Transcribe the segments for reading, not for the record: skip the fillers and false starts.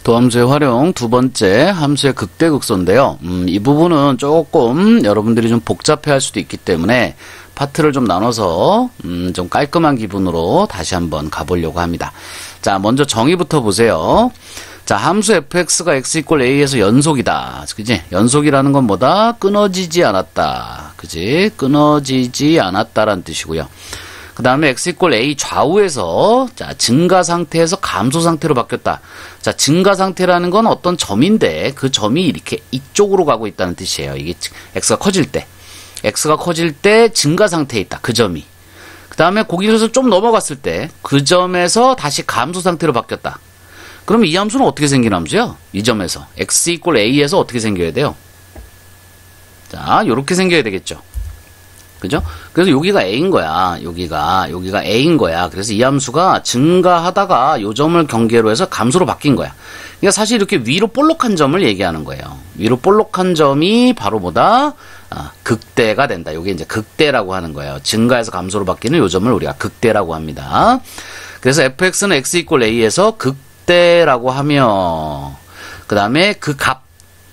도함수의 활용 두 번째 함수의 극대극소인데요. 이 부분은 조금 여러분들이 좀 복잡해할 수도 있기 때문에 파트를 좀 나눠서 좀 깔끔한 기분으로 다시 한번 가보려고 합니다. 자, 먼저 정의부터 보세요. 자, 함수 fx가 x = a에서 연속이다. 그지? 연속이라는 건 뭐다? 끊어지지 않았다. 그지? 끊어지지 않았다라는 뜻이고요. 그 다음에 x = a 좌우에서 자 증가 상태에서 감소 상태로 바뀌었다. 자, 증가 상태라는 건 어떤 점인데 그 점이 이렇게 이쪽으로 가고 있다는 뜻이에요. 이게 x가 커질 때 증가 상태에 있다. 그 점이. 그 다음에 거기서 좀 넘어갔을 때 그 점에서 다시 감소 상태로 바뀌었다. 그럼 이 함수는 어떻게 생긴 함수요? 이 점에서 x = a에서 어떻게 생겨야 돼요? 자, 요렇게 생겨야 되겠죠. 그죠? 그래서 여기가 a인 거야. 여기가 a인 거야. 그래서 이 함수가 증가하다가 요 점을 경계로 해서 감소로 바뀐 거야. 그러니까 사실 이렇게 위로 볼록한 점을 얘기하는 거예요. 위로 볼록한 점이 바로 뭐다? 극대가 된다. 요게 이제 극대라고 하는 거예요. 증가해서 감소로 바뀌는 요 점을 우리가 극대라고 합니다. 그래서 fx는 x = a에서 극대라고 하며, 그 다음에 그 값,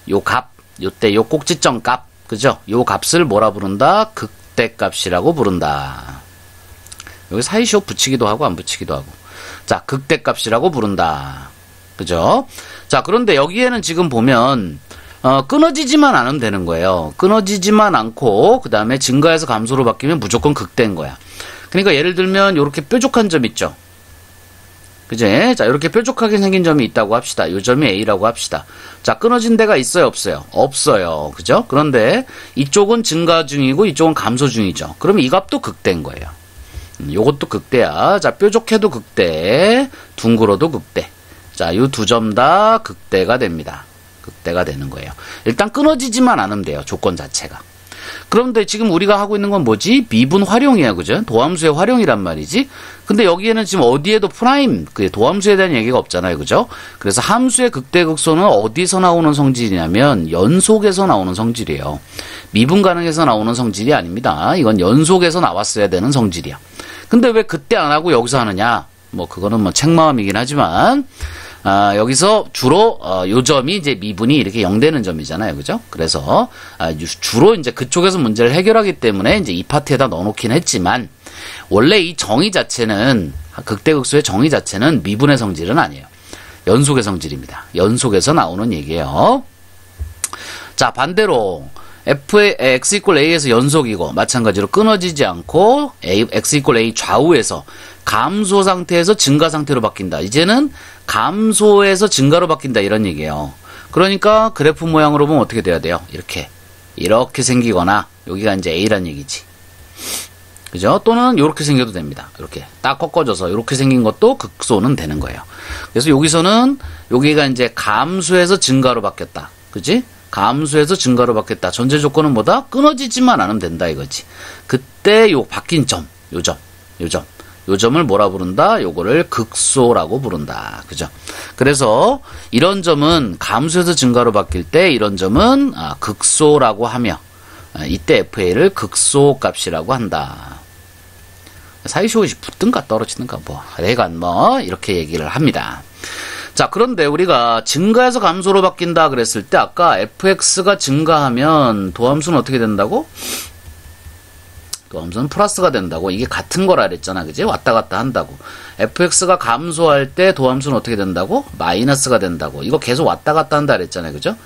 요때 요 꼭지점 값, 그죠? 요 값을 뭐라 부른다? 극대값이라고 부른다. 여기 사이시옷 붙이기도 하고 안 붙이기도 하고. 자, 극대값이라고 부른다. 그죠? 자, 그런데 여기에는 지금 보면 끊어지지만 않으면 되는 거예요. 끊어지지만 않고 그 다음에 증가해서 감소로 바뀌면 무조건 극대인 거야. 그러니까 예를 들면 이렇게 뾰족한 점 있죠. 그제? 자, 이렇게 뾰족하게 생긴 점이 있다고 합시다. 이 점이 A라고 합시다. 자, 끊어진 데가 있어요, 없어요? 없어요. 그죠? 그런데 이쪽은 증가 중이고 이쪽은 감소 중이죠. 그러면 이 값도 극대인 거예요. 요것도 극대야. 자, 뾰족해도 극대, 둥그러도 극대. 자, 이 두 점 다 극대가 됩니다. 극대가 되는 거예요. 일단 끊어지지만 않으면 돼요. 조건 자체가. 그런데 지금 우리가 하고 있는 건 뭐지? 미분 활용이야. 그죠? 도함수의 활용이란 말이지. 근데 여기에는 지금 어디에도 프라임, 그 도함수에 대한 얘기가 없잖아요. 그죠? 그래서 함수의 극대극소는 어디서 나오는 성질이냐면 연속에서 나오는 성질이에요. 미분 가능해서 나오는 성질이 아닙니다. 이건 연속에서 나왔어야 되는 성질이야. 근데 왜 그때 안 하고 여기서 하느냐? 뭐 그거는 뭐 책마음이긴 하지만 여기서 주로 요 점이 이제 미분이 이렇게 0되는 점이잖아요. 그죠? 그래서 주로 이제 그쪽에서 문제를 해결하기 때문에 이제 이 파트에다 넣어놓긴 했지만 원래 이 정의 자체는 극대극소의 정의 자체는 미분의 성질은 아니에요. 연속의 성질입니다. 연속에서 나오는 얘기예요. 자, 반대로 x = a에서 연속이고 마찬가지로 끊어지지 않고 x = a 좌우에서 감소 상태에서 증가 상태로 바뀐다. 이제는 감소에서 증가로 바뀐다 이런 얘기예요. 그러니까 그래프 모양으로 보면 어떻게 돼야 돼요? 이렇게 생기거나 여기가 이제 a란 얘기지. 그죠? 또는 이렇게 생겨도 됩니다. 이렇게 딱 꺾어져서 이렇게 생긴 것도 극소는 되는 거예요. 그래서 여기서는 여기가 이제 감소해서 증가로 바뀌었다. 그지? 감소해서 증가로 바뀌었다. 전제 조건은 뭐다? 끊어지지만 않으면 된다 이거지. 그때 요 바뀐 점, 요 점을 뭐라 부른다? 요거를 극소라고 부른다. 그죠? 그래서 이런 점은 감소해서 증가로 바뀔 때 이런 점은 극소라고 하며 이때 FA를 극소 값이라고 한다. 사이시옷이 붙든가 떨어지든가 뭐 하여간 뭐 이렇게 얘기를 합니다. 자, 그런데 우리가 증가해서 감소로 바뀐다 그랬을 때 아까 fx가 증가하면 도함수는 어떻게 된다고? 도함수는 플러스가 된다고. 이게 같은 거라 그랬잖아. 그지? 왔다 갔다 한다고. fx가 감소할 때 도함수는 어떻게 된다고? 마이너스가 된다고. 이거 계속 왔다 갔다 한다 그랬잖아요. 그죠?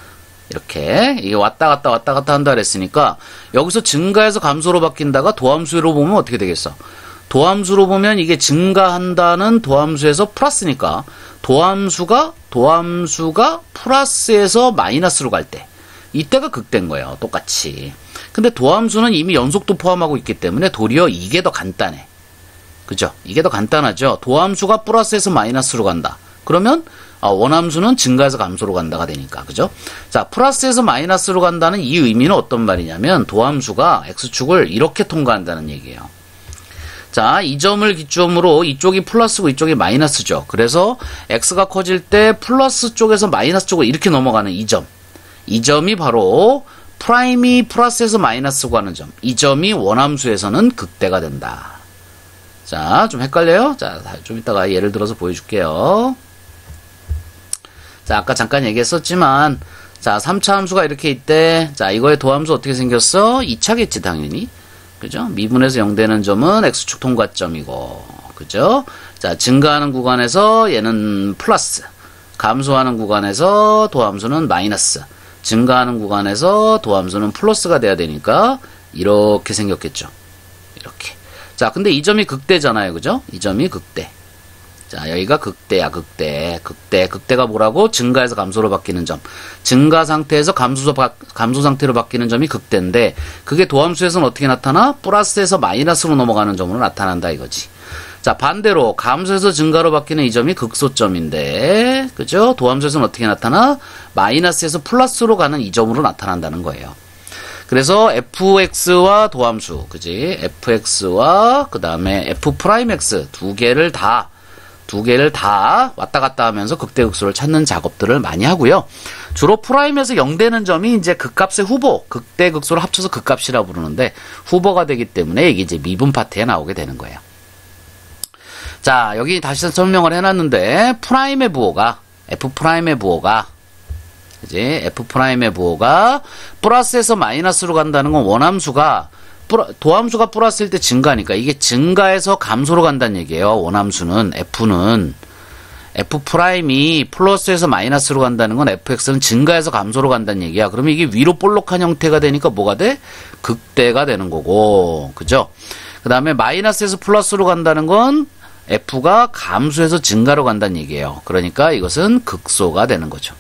이렇게 이게 왔다 갔다 한다 그랬으니까 여기서 증가해서 감소로 바뀐다가 도함수로 보면 어떻게 되겠어? 도함수로 보면 이게 증가한다는 도함수에서 플러스니까 도함수가 플러스에서 마이너스로 갈 때 이때가 극대인 거예요. 똑같이. 근데 도함수는 이미 연속도 포함하고 있기 때문에 도리어 이게 더 간단해. 그죠? 이게 더 간단하죠. 도함수가 플러스에서 마이너스로 간다. 그러면 원함수는 증가해서 감소로 간다가 되니까. 그죠? 자, 플러스에서 마이너스로 간다는 이 의미는 어떤 말이냐면 도함수가 x축을 이렇게 통과한다는 얘기예요. 자, 이 점을 기점으로 이쪽이 플러스고 이쪽이 마이너스죠. 그래서 x가 커질 때 플러스 쪽에서 마이너스 쪽으로 이렇게 넘어가는 이 점. 이 점이 바로 프라임이 플러스에서 마이너스고 하는 점. 이 점이 원함수에서는 극대가 된다. 자, 좀 헷갈려요? 자, 좀 이따가 예를 들어서 보여줄게요. 자, 아까 잠깐 얘기했었지만, 자, 3차 함수가 이렇게 있대. 자, 이거의 도함수 어떻게 생겼어? 2차겠지, 당연히. 그죠? 미분에서 0되는 점은 x축 통과점이고, 그죠? 자, 증가하는 구간에서 얘는 플러스, 감소하는 구간에서 도함수는 마이너스, 증가하는 구간에서 도함수는 플러스가 돼야 되니까, 이렇게 생겼겠죠. 이렇게. 자, 근데 이 점이 극대잖아요. 그죠? 이 점이 극대. 자, 여기가 극대야, 극대. 극대가 뭐라고? 증가에서 감소로 바뀌는 점. 증가 상태에서 감소 상태로 바뀌는 점이 극대인데, 그게 도함수에서는 어떻게 나타나? 플러스에서 마이너스로 넘어가는 점으로 나타난다, 이거지. 자, 반대로, 감소에서 증가로 바뀌는 이 점이 극소점인데, 그죠? 도함수에서는 어떻게 나타나? 마이너스에서 플러스로 가는 이 점으로 나타난다는 거예요. 그래서 fx와 도함수, 그지? fx와 그 다음에 f'x 두 개를 다 왔다 갔다 하면서 극대극소를 찾는 작업들을 많이 하고요. 주로 프라임에서 0되는 점이 이제 극값의 후보, 극대극소를 합쳐서 극값이라 부르는데 후보가 되기 때문에 이게 이제 미분 파트에 나오게 되는 거예요. 자, 여기 다시 설명을 해놨는데 프라임의 부호가 f'의 부호가 그지? f'의 부호가 플러스에서 마이너스로 간다는 건 원함수가 도함수가 플러스일 때 증가니까 이게 증가해서 감소로 간다는 얘기예요. 원함수는 f는 f'이 플러스에서 마이너스로 간다는 건 fx는 증가해서 감소로 간다는 얘기야. 그러면 이게 위로 볼록한 형태가 되니까 뭐가 돼? 극대가 되는 거고, 그죠? 그 다음에 마이너스에서 플러스로 간다는 건 f가 감소해서 증가로 간다는 얘기예요. 그러니까 이것은 극소가 되는 거죠.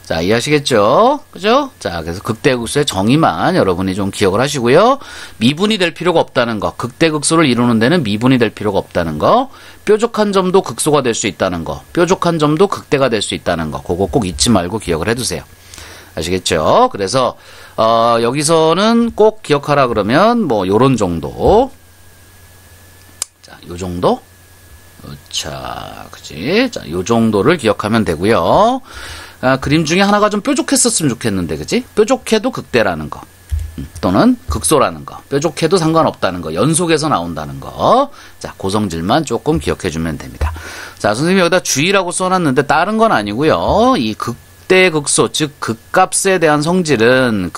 자, 이해하시겠죠? 그죠? 자, 그래서 극대극소의 정의만 여러분이 좀 기억을 하시고요. 미분이 될 필요가 없다는 거. 극대극소를 이루는 데는 미분이 될 필요가 없다는 거. 뾰족한 점도 극소가 될 수 있다는 거. 뾰족한 점도 극대가 될 수 있다는 거. 그거 꼭 잊지 말고 기억을 해두세요. 아시겠죠? 그래서 여기서는 꼭 기억하라 그러면 뭐 요런 정도. 자, 요 정도? 자, 그치? 자, 요 정도를 기억하면 되고요. 그림 중에 하나가 좀 뾰족했었으면 좋겠는데, 그치? 뾰족해도 극대라는 거. 또는 극소라는 거. 뾰족해도 상관없다는 거. 연속해서 나온다는 거. 자, 고성질만 조금 기억해주면 됩니다. 자, 선생님이 여기다 주의라고 써놨는데 다른 건 아니고요. 이 극대, 극소, 즉 극값에 대한 성질은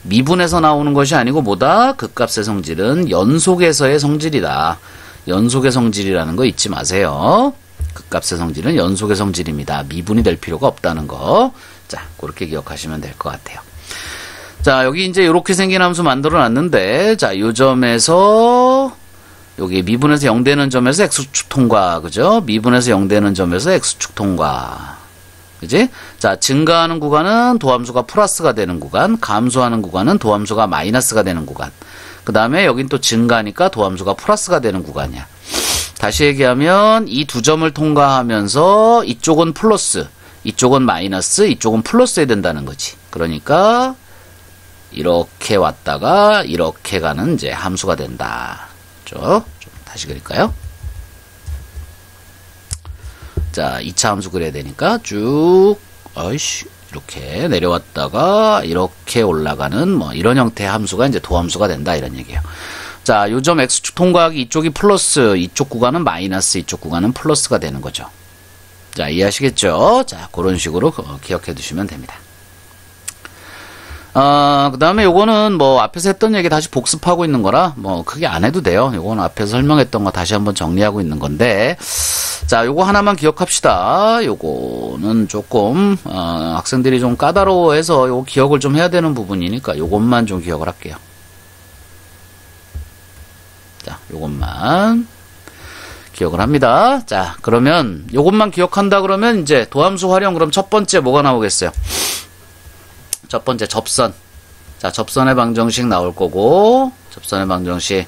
미분에서 나오는 것이 아니고 뭐다? 극값의 성질은 연속에서의 성질이다. 연속의 성질이라는 거 잊지 마세요. 극값의 성질은 연속의 성질입니다. 미분이 될 필요가 없다는 거. 자, 그렇게 기억하시면 될 것 같아요. 자, 여기 이제 이렇게 생긴 함수 만들어 놨는데, 자, 요 점에서, 여기 미분에서 0되는 점에서 x축 통과, 그죠? 미분에서 0되는 점에서 x축 통과. 그지? 자, 증가하는 구간은 도함수가 플러스가 되는 구간, 감소하는 구간은 도함수가 마이너스가 되는 구간. 그 다음에 여긴 또 증가하니까 도함수가 플러스가 되는 구간이야. 다시 얘기하면 이 두 점을 통과하면서 이쪽은 플러스, 이쪽은 마이너스, 이쪽은 플러스 해야 된다는 거지. 그러니까 이렇게 왔다가 이렇게 가는 이제 함수가 된다. 좀 다시 그릴까요? 자, 2차 함수 그려야 되니까 쭉 이렇게 내려왔다가 이렇게 올라가는 뭐 이런 형태의 함수가 이제 도함수가 된다 이런 얘기예요. 자, 요점 x축 통과하기 이쪽이 플러스, 이쪽 구간은 마이너스, 이쪽 구간은 플러스가 되는 거죠. 자, 이해하시겠죠? 자, 그런 식으로 기억해 두시면 됩니다. 그 다음에 요거는 뭐 앞에서 했던 얘기 다시 복습하고 있는 거라 뭐 크게 안 해도 돼요. 요거는 앞에서 설명했던 거 다시 한번 정리하고 있는 건데, 자, 요거 하나만 기억합시다. 요거는 조금 학생들이 좀 까다로워해서 요거 기억을 좀 해야 되는 부분이니까 요것만 좀 기억을 할게요. 자, 요것만 기억을 합니다. 자, 그러면 요것만 기억한다 그러면 이제 도함수 활용, 그럼 첫 번째 뭐가 나오겠어요? 첫 번째 접선. 자, 접선의 방정식 나올 거고, 접선의 방정식.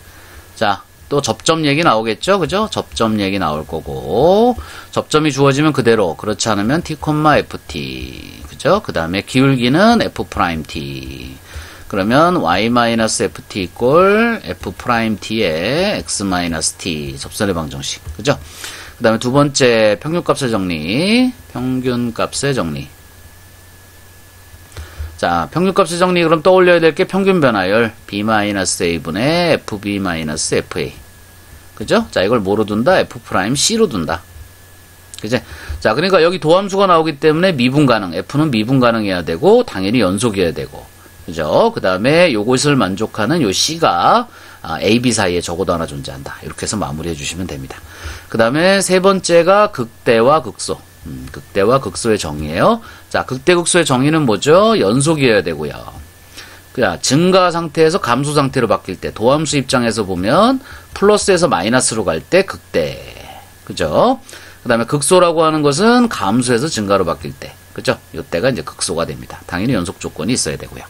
자, 또 접점 얘기 나오겠죠? 그죠? 접점 얘기 나올 거고, 접점이 주어지면 그대로, 그렇지 않으면 t, ft. 그죠? 그 다음에 기울기는 f't. 그러면 y-ft 이꼴 f't의 x-t. 접선의 방정식. 그죠? 그 다음에 두 번째 평균값의 정리. 평균값의 정리. 자, 평균값의 정리, 그럼 떠올려야 될 게 평균 변화율 b-a분의 fb-fa. 그죠? 자, 이걸 뭐로 둔다? f'c로 둔다. 그지? 자, 그러니까 여기 도함수가 나오기 때문에 미분 가능, F는 미분 가능해야 되고, 당연히 연속이어야 되고, 그죠? 그 다음에 요것을 만족하는 요 C가 A, B 사이에 적어도 하나 존재한다. 이렇게 해서 마무리해 주시면 됩니다. 그 다음에 세 번째가 극대와 극소. 극대와 극소의 정의예요. 자, 극대 극소의 정의는 뭐죠? 연속이어야 되고요. 그냥 증가 상태에서 감소 상태로 바뀔 때 도함수 입장에서 보면 플러스에서 마이너스로 갈 때 극대. 그죠? 그 다음에 극소라고 하는 것은 감소에서 증가로 바뀔 때. 그죠? 이때가 이제 극소가 됩니다. 당연히 연속 조건이 있어야 되고요.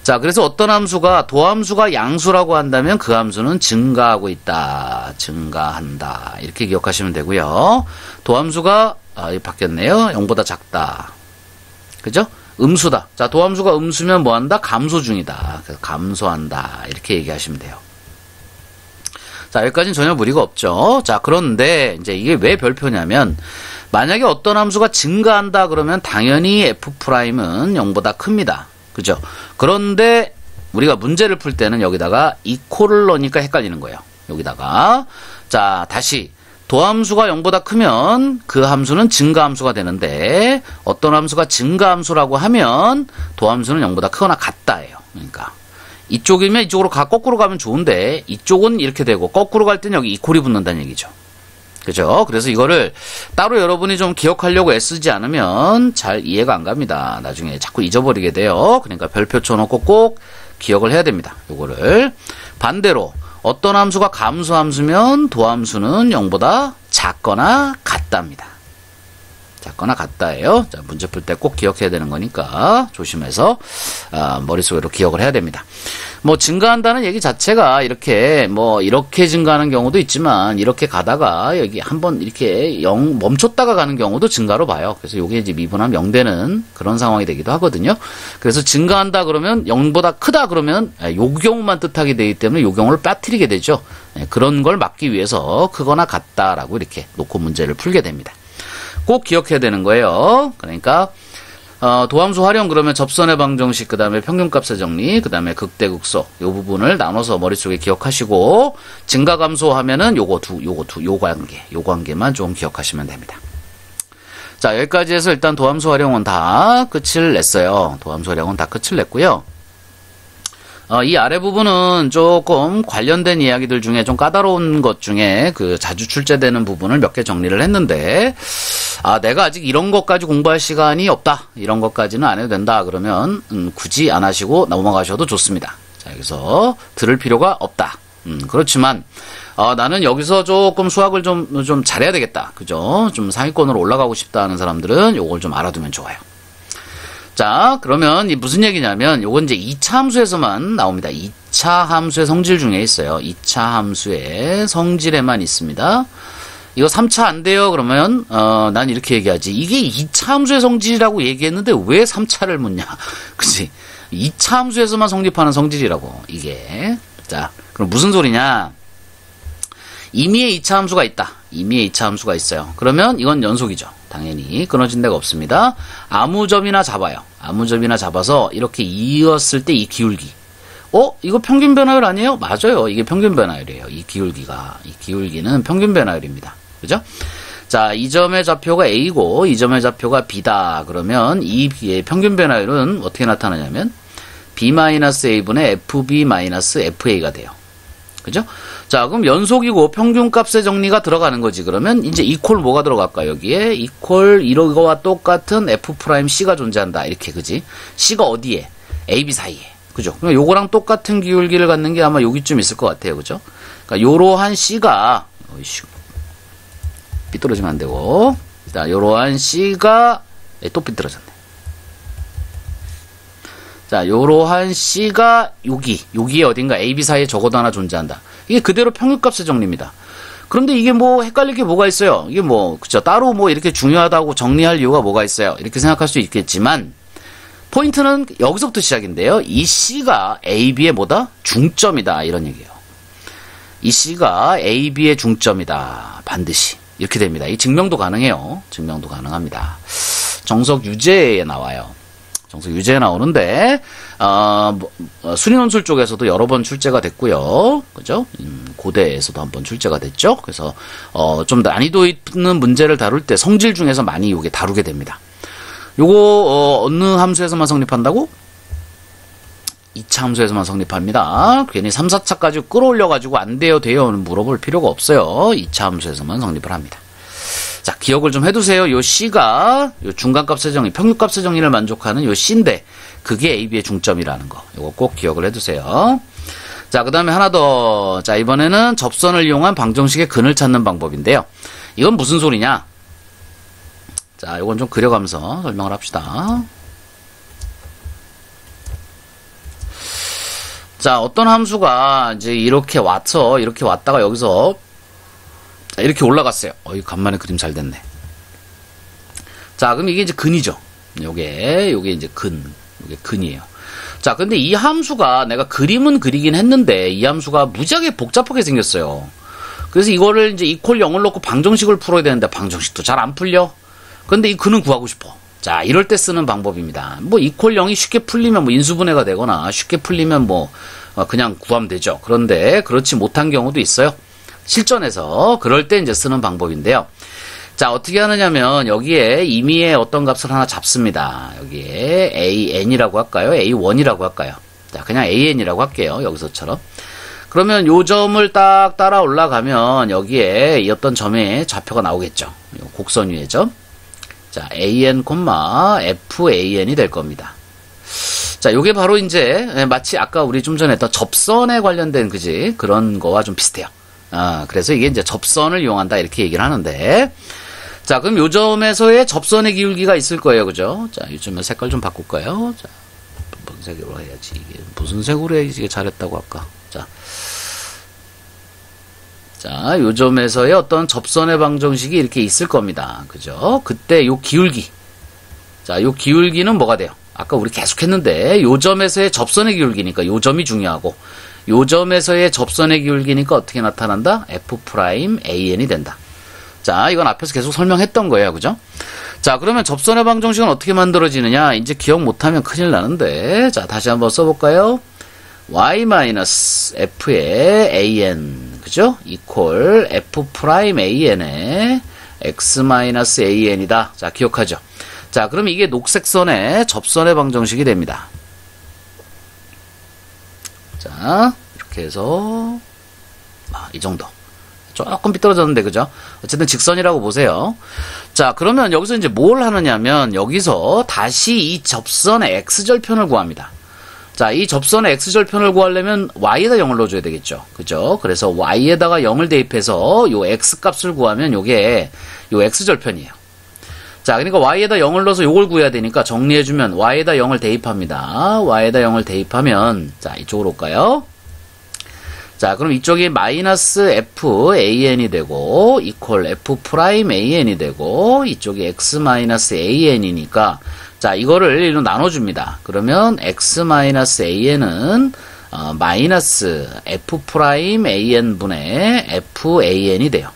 자, 그래서 어떤 함수가 도함수가 양수라고 한다면 그 함수는 증가하고 있다. 증가한다. 이렇게 기억하시면 되고요. 도함수가 바뀌었네요. 0보다 작다. 그죠? 음수다. 자, 도함수가 음수면 뭐한다? 감소 중이다. 그래서 감소한다. 이렇게 얘기하시면 돼요. 자, 여기까지는 전혀 무리가 없죠. 자, 그런데 이제 이게 왜 별표냐면 만약에 어떤 함수가 증가한다 그러면 당연히 F'은 0보다 큽니다. 그죠? 그런데 우리가 문제를 풀 때는 여기다가 이퀄을 넣으니까 헷갈리는 거예요. 여기다가. 자, 다시. 도함수가 0보다 크면 그 함수는 증가함수가 되는데 어떤 함수가 증가함수라고 하면 도함수는 0보다 크거나 같다예요. 그러니까 이쪽이면 이쪽으로 거꾸로 가면 좋은데 이쪽은 이렇게 되고 거꾸로 갈 때는 여기 이퀄이 붙는다는 얘기죠. 그죠? 그래서 이거를 따로 여러분이 좀 기억하려고 애쓰지 않으면 잘 이해가 안 갑니다. 나중에 자꾸 잊어버리게 돼요. 그러니까 별표 쳐놓고 꼭 기억을 해야 됩니다. 요거를. 반대로 어떤 함수가 감소함수면 도함수는 0보다 작거나 같답니다. 작거나 같다예요. 자, 문제 풀 때 꼭 기억해야 되는 거니까 조심해서 머릿속으로 기억을 해야 됩니다. 뭐 증가한다는 얘기 자체가 이렇게 증가하는 경우도 있지만 이렇게 가다가 여기 한번 이렇게 멈췄다가 가는 경우도 증가로 봐요. 그래서 요게 이제 미분하면 0되는 그런 상황이 되기도 하거든요. 그래서 증가한다 그러면 0보다 크다 그러면 요 경우만 뜻하게 되기 때문에 요 경우를 빠뜨리게 되죠. 그런 걸 막기 위해서 크거나 같다라고 이렇게 놓고 문제를 풀게 됩니다. 꼭 기억해야 되는 거예요. 그러니까 도함수 활용 그러면 접선의 방정식 그 다음에 평균값의 정리 그 다음에 극대극소 요 부분을 나눠서 머릿속에 기억하시고 증가 감소하면은 요 관계만 좀 기억하시면 됩니다. 자, 여기까지 해서 일단 도함수 활용은 다 끝을 냈어요. 도함수 활용은 다 끝을 냈고요. 이 아래 부분은 조금 관련된 이야기들 중에 좀 까다로운 것 중에 그 자주 출제되는 부분을 몇 개 정리를 했는데 내가 아직 이런 것까지 공부할 시간이 없다. 이런 것까지는 안 해도 된다. 그러면 굳이 안 하시고 넘어가셔도 좋습니다. 자, 여기서 들을 필요가 없다. 그렇지만 나는 여기서 조금 수학을 좀 잘해야 되겠다. 그죠? 좀 상위권으로 올라가고 싶다 하는 사람들은 요걸 좀 알아두면 좋아요. 자, 그러면 이 무슨 얘기냐면 요건 이제 2차 함수에서만 나옵니다. 2차 함수의 성질 중에 있어요. 2차 함수의 성질에만 있습니다. 이거 3차 안 돼요. 그러면 난 이렇게 얘기하지. 이게 2차 함수의 성질이라고 얘기했는데 왜 3차를 묻냐. 그치? 2차 함수에서만 성립하는 성질이라고 이게. 자, 그럼 무슨 소리냐. 임의의 2차 함수가 있다. 임의의 2차 함수가 있어요. 그러면 이건 연속이죠. 당연히 끊어진 데가 없습니다. 아무 점이나 잡아요. 아무 점이나 잡아서 이렇게 이었을 때 이 기울기. 이거 평균 변화율 아니에요? 맞아요. 이게 평균 변화율이에요. 이 기울기는 평균 변화율입니다. 그죠? 자, 이 점의 좌표가 A고 이 점의 좌표가 B다. 그러면 이 B의 평균 변화율은 어떻게 나타나냐면 B-A분의 FB-FA가 돼요. 그죠? 자, 그럼 연속이고 평균값의 정리가 들어가는 거지. 그러면 이제 이퀄 뭐가 들어갈까? 여기에 이퀄 이거와 똑같은 F'C가 존재한다. 이렇게, 그지? C가 어디에? AB 사이에. 그죠? 그럼 요거랑 똑같은 기울기를 갖는 게 아마 여기쯤 있을 것 같아요. 그죠? 그러니까 요러한 C가 삐뚤어지면 안 되고. 자, 요러한 C가 또 삐뚤어졌네. 자, 요러한 C가 여기에 어딘가 AB 사이에 적어도 하나 존재한다. 이게 그대로 평균값의 정리입니다. 그런데 이게 헷갈릴 게 뭐가 있어요? 이게 그죠? 따로 이렇게 중요하다고 정리할 이유가 뭐가 있어요? 이렇게 생각할 수 있겠지만, 포인트는 여기서부터 시작인데요. 이 C가 AB의 뭐다? 중점이다. 이런 얘기예요. 이 C가 AB의 중점이다. 반드시. 이렇게 됩니다. 이 증명도 가능해요. 증명도 가능합니다. 정석 유제에 나와요. 정석 유제에 나오는데 수리논술 쪽에서도 여러 번 출제가 됐고요. 그죠? 고대에서도 한번 출제가 됐죠. 그래서 좀 난이도 있는 문제를 다룰 때 성질 중에서 많이 요게 다루게 됩니다. 요거 어느 함수에서만 성립한다고? 2차 함수에서만 성립합니다. 괜히 3, 4차까지 끌어올려가지고 안 돼요, 물어볼 필요가 없어요. 2차 함수에서만 성립을 합니다. 자, 기억을 좀 해두세요. 요 C가 요 중간값의 정의, 평균값의 정의를 만족하는 요 C인데 그게 AB의 중점이라는 거. 요거 꼭 기억을 해두세요. 자, 그 다음에 하나 더. 자, 이번에는 접선을 이용한 방정식의 근을 찾는 방법인데요. 이건 무슨 소리냐? 자, 요건 좀 그려가면서 설명을 합시다. 자, 어떤 함수가 이제 이렇게 왔다가 여기서 자, 이렇게 올라갔어요. 간만에 그림 잘 됐네. 자, 그럼 이게 이제 근이죠. 요게 이제 요게 근이에요. 자, 근데 이 함수가 내가 그림은 그리긴 했는데 이 함수가 무지하게 복잡하게 생겼어요. 그래서 이거를 이제 이퀄 0을 넣고 방정식을 풀어야 되는데 방정식도 잘 안 풀려. 근데 이 근은 구하고 싶어. 자, 이럴 때 쓰는 방법입니다. 뭐 이퀄 0이 쉽게 풀리면 뭐 인수분해가 되거나 쉽게 풀리면 뭐 그냥 구하면 되죠. 그런데 그렇지 못한 경우도 있어요. 실전에서 그럴 때 이제 쓰는 방법인데요. 자, 어떻게 하느냐면 여기에 임의의 어떤 값을 하나 잡습니다. 여기에 AN이라고 할까요? A1이라고 할까요? 자, 그냥 AN이라고 할게요. 여기서처럼. 그러면 요 점을 딱 따라 올라가면 여기에 이 어떤 점의 좌표가 나오겠죠. 곡선 위의 점. 자, AN, FAN이 될 겁니다. 자, 요게 바로 이제 마치 아까 우리 좀 전에 했던 접선에 관련된 그런 거와 좀 비슷해요. 그래서 이게 이제 접선을 이용한다 이렇게 얘기를 하는데, 자, 그럼 요 점에서의 접선의 기울기가 있을 거예요, 그죠? 자, 요즘에 색깔 좀 바꿀까요? 자, 분색으로 해야지. 이게 무슨 색으로 해야지 이게 잘했다고 할까? 자, 요 점에서의 어떤 접선의 방정식이 이렇게 있을 겁니다, 그죠? 그때 요 기울기, 자, 요 기울기는 뭐가 돼요? 아까 우리 계속 했는데 요 점에서의 접선의 기울기니까 요 점이 중요하고, 요 점에서의 접선의 기울기니까 어떻게 나타난다? F'AN이 된다. 자, 이건 앞에서 계속 설명했던 거예요. 그죠? 자, 그러면 접선의 방정식은 어떻게 만들어지느냐? 이제 기억 못하면 큰일 나는데, 자, 다시 한번 써볼까요? y-f의 an, 그죠? equal F'AN의 x-an이다. 자, 기억하죠? 자, 그럼 이게 녹색 선의 접선의 방정식이 됩니다. 자, 이렇게 해서 이 정도. 조금 삐뚤어졌는데, 그죠? 어쨌든 직선이라고 보세요. 자, 그러면 여기서 이제 뭘 하느냐면 여기서 다시 이 접선의 x절편을 구합니다. 자, 이 접선의 x절편을 구하려면 y에다 0을 넣어줘야 되겠죠. 그죠? 그래서 y에다가 0을 대입해서 요 x값을 구하면 요게 요 x절편이에요. 자, 그러니까 y에다 0을 넣어서 요걸 구해야 되니까 정리해주면 y에다 0을 대입합니다. y에다 0을 대입하면, 자, 이쪽으로 올까요? 자, 그럼 이쪽이 마이너스 FAN이 되고, 이퀄 F'AN이 되고, 이쪽이 X-AN이니까, 자, 이거를 일로 나눠줍니다. 그러면 X-AN은, 마이너스 F'AN 분의 FAN이 돼요.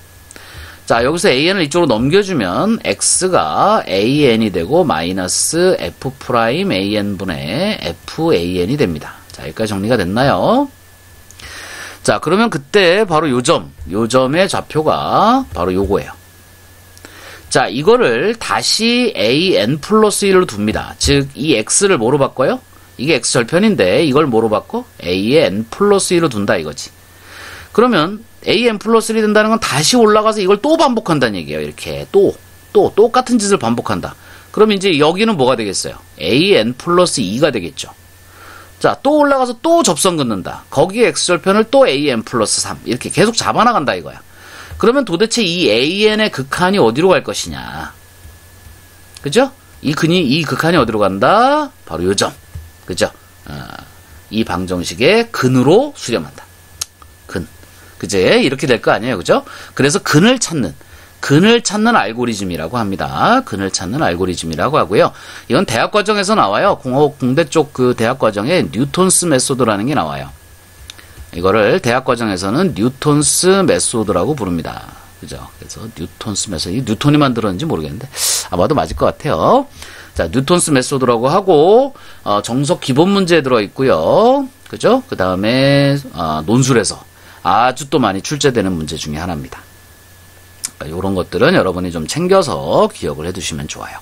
자, 여기서 AN을 이쪽으로 넘겨주면 X가 AN이 되고 마이너스 F'AN 분의 FAN이 됩니다. 자, 여기까지 정리가 됐나요? 자, 그러면 그때 바로 요 점의 좌표가 바로 요거예요. 자, 이거를 다시 AN 플러스 1로 둡니다. 즉, 이 X를 뭐로 바꿔요? 이게 X절편인데 이걸 뭐로 바꿔? AN 플러스 1로 둔다 이거지. 그러면 AN 플러스 1이 된다는 건 다시 올라가서 이걸 또 반복한다는 얘기예요. 이렇게 똑같은 짓을 반복한다. 그럼 이제 여기는 뭐가 되겠어요? AN 플러스 2가 되겠죠. 자, 또 올라가서 또 접선 긋는다. 거기에 X절편을 또 AN 플러스 3 이렇게 계속 잡아나간다 이거야. 그러면 도대체 이 AN의 극한이 어디로 갈 것이냐. 그죠? 이 극한이 어디로 간다? 바로 요 점. 그죠? 이 방정식의 근으로 수렴한다. 근. 그제? 이렇게 될 거 아니에요. 그죠? 그래서 근을 찾는 알고리즘이라고 합니다. 근을 찾는 알고리즘이라고 하고요. 이건 대학 과정에서 나와요. 공대 쪽 그 대학 과정에 뉴턴스 메소드라는 게 나와요. 이거를 대학 과정에서는 뉴턴스 메소드라고 부릅니다. 그죠? 그래서 뉴턴스 메소드, 이 뉴턴이 만들었는지 모르겠는데 아마도 맞을 것 같아요. 자, 뉴턴스 메소드라고 하고, 정석 기본 문제에 들어있고요. 그죠? 그 다음에, 논술에서 아주 또 많이 출제되는 문제 중에 하나입니다. 그러니까 이런 것들은 여러분이 좀 챙겨서 기억을 해두시면 좋아요.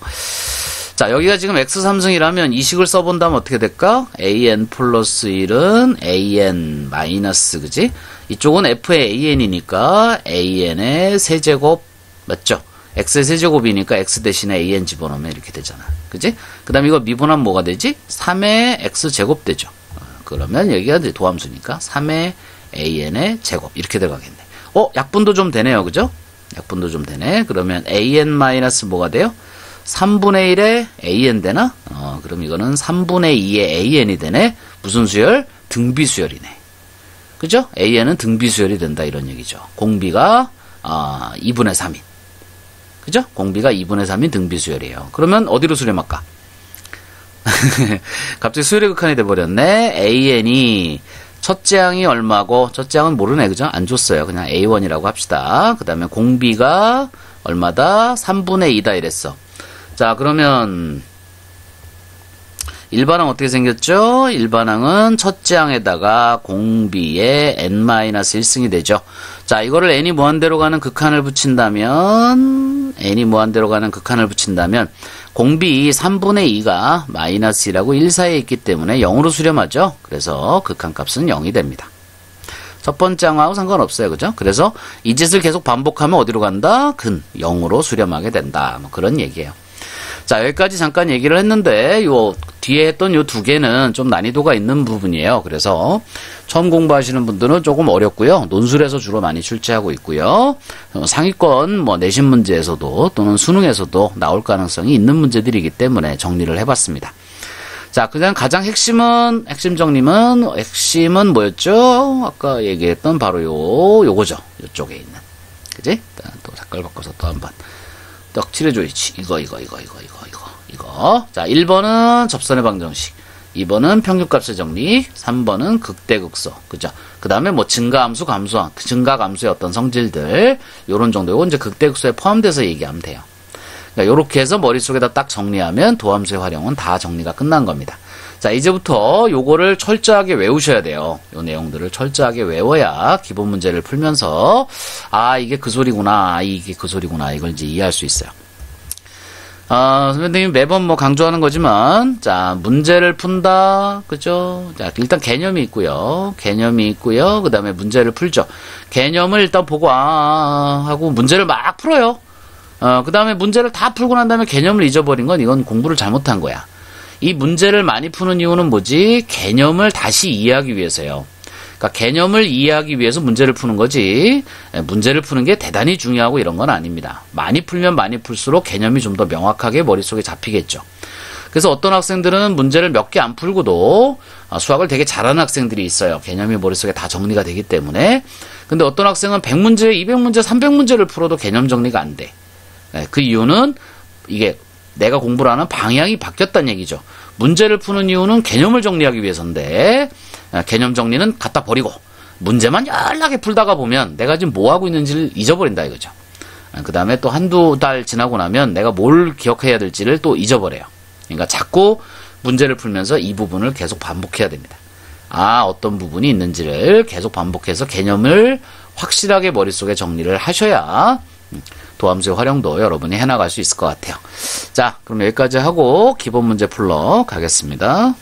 자, 여기가 지금 x3승이라면 이 식을 써본다면 어떻게 될까? an 플러스 1은 an 마이너스, 그지? 이쪽은 f의 an이니까 an의 세제곱, 맞죠? x의 세제곱이니까 x 대신에 an 집어넣으면 이렇게 되잖아. 그지? 그 다음에 이거 미분하면 뭐가 되지? 3의 x제곱 되죠. 그러면 여기가 이제 도함수니까 3의 an의 제곱. 이렇게 들어가겠네. 약분도 좀 되네요. 그죠? 약분도 좀 되네. 그러면 an 마이너스 뭐가 돼요? 3분의 1에 an 되나? 그럼 이거는 3분의 2의 an이 되네. 무슨 수열? 등비수열이네. 그죠? an은 등비수열이 된다 이런 얘기죠. 공비가 2분의 3인. 그죠? 공비가 2분의 3인 등비수열이에요. 그러면 어디로 수렴할까? 갑자기 수열의 극한이 돼버렸네. an이 첫째 항이 얼마고, 첫째 항은 모르네. 그죠? 안 줬어요. 그냥 a1이라고 합시다. 그 다음에 공비가 얼마다? 3분의 2다 이랬어. 자, 그러면 일반항 어떻게 생겼죠? 일반항은 첫째 항에다가 공비의 n-1승이 되죠. 자, 이거를 n이 무한대로 가는 극한을 붙인다면 공비 3분의 2가 마이너스 1하고 1 사이에 있기 때문에 0으로 수렴하죠. 그래서 극한값은 0이 됩니다. 첫 번째 항하고 상관없어요. 그죠? 그래서 이 짓을 계속 반복하면 어디로 간다? 근 0으로 수렴하게 된다. 뭐 그런 얘기예요. 자, 여기까지 잠깐 얘기를 했는데 요 뒤에 했던 요 두 개는 좀 난이도가 있는 부분이에요. 그래서 처음 공부하시는 분들은 조금 어렵고요. 논술에서 주로 많이 출제하고 있고요. 상위권 뭐 내신 문제에서도 또는 수능에서도 나올 가능성이 있는 문제들이기 때문에 정리를 해봤습니다. 자, 그냥 가장 핵심은 뭐였죠? 아까 얘기했던 바로 요거죠. 요쪽에 있는. 그지? 또 색깔 바꿔서 또 한번 떡 칠해줘야지. 이거. 자, 1번은 접선의 방정식. 2번은 평균값의 정리. 3번은 극대극소. 그죠? 그 다음에 뭐 증가함수, 감소함. 증가, 감소의 어떤 성질들. 요런 정도고, 이제 극대극소에 포함돼서 얘기하면 돼요. 그러니까 요렇게 해서 머릿속에다 딱 정리하면 도함수의 활용은 다 정리가 끝난 겁니다. 자, 이제부터 요거를 철저하게 외우셔야 돼요. 요 내용들을 철저하게 외워야 기본 문제를 풀면서, 이게 그 소리구나. 이게 그 소리구나. 이걸 이제 이해할 수 있어요. 선생님이 매번 뭐 강조하는 거지만, 자, 문제를 푼다. 그죠? 자, 일단 개념이 있고요. 그 다음에 문제를 풀죠. 개념을 일단 보고, 하고 문제를 막 풀어요. 그 다음에 문제를 다 풀고 난 다음에 개념을 잊어버린 건 이건 공부를 잘못한 거야. 이 문제를 많이 푸는 이유는 뭐지? 개념을 다시 이해하기 위해서요. 그러니까 개념을 이해하기 위해서 문제를 푸는 거지, 문제를 푸는 게 대단히 중요하고 이런 건 아닙니다. 많이 풀면 많이 풀수록 개념이 좀 더 명확하게 머릿속에 잡히겠죠. 그래서 어떤 학생들은 문제를 몇 개 안 풀고도 수학을 되게 잘하는 학생들이 있어요. 개념이 머릿속에 다 정리가 되기 때문에. 근데 어떤 학생은 100문제, 200문제, 300문제를 풀어도 개념 정리가 안 돼. 그 이유는 이게 내가 공부를 하는 방향이 바뀌었다는 얘기죠. 문제를 푸는 이유는 개념을 정리하기 위해서인데, 개념 정리는 갖다 버리고 문제만 연락에 풀다가 보면 내가 지금 뭐 하고 있는지를 잊어버린다 이거죠. 그 다음에 또 한두 달 지나고 나면 내가 뭘 기억해야 될지를 또 잊어버려요. 그러니까 자꾸 문제를 풀면서 이 부분을 계속 반복해야 됩니다. 어떤 부분이 있는지를 계속 반복해서 개념을 확실하게 머릿속에 정리를 하셔야 도함수의 활용도 여러분이 해나갈 수 있을 것 같아요. 자, 그럼 여기까지 하고 기본 문제 풀러 가겠습니다.